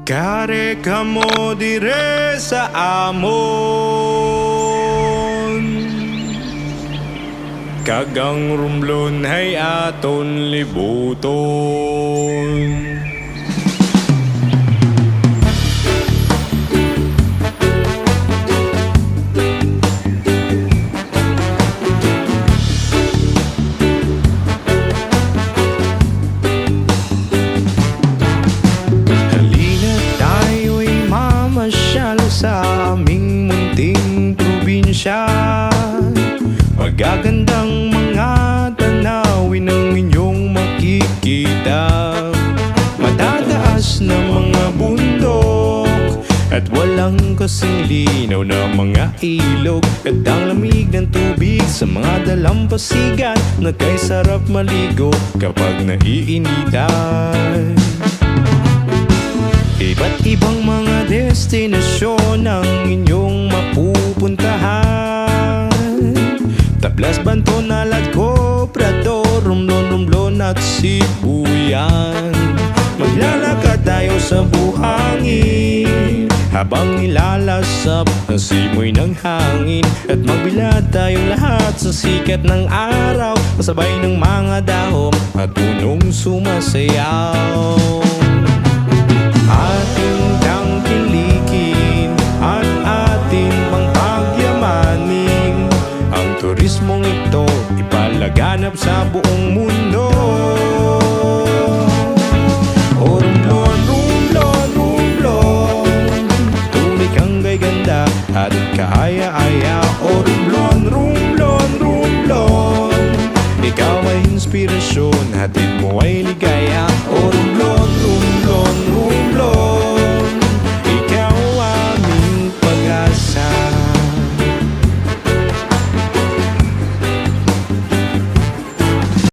Kare ka mo dire sa amon, kagang rumlon hay aton libuton. Sa aming munting probinsya, magagandang mga tanawin ang inyong makikita. Matataas na mga bundok at walang kasing linaw na mga ilog. Gandang lamig ng tubig sa mga dalampasigan, na kay sarap maligo kapag naiinitan. Iba't ibang mga destinasyon ang inyong mapupuntahan: Tablas, Banton, Alad, Cobrador, Romblon at Sibuyan. Maglalakad tayo sa buhangin habang nilalasap ang simoy ng hangin, at magbilad tayong lahat sa sikat ng araw, kasabay ng mga dahon at punong sumasayaw.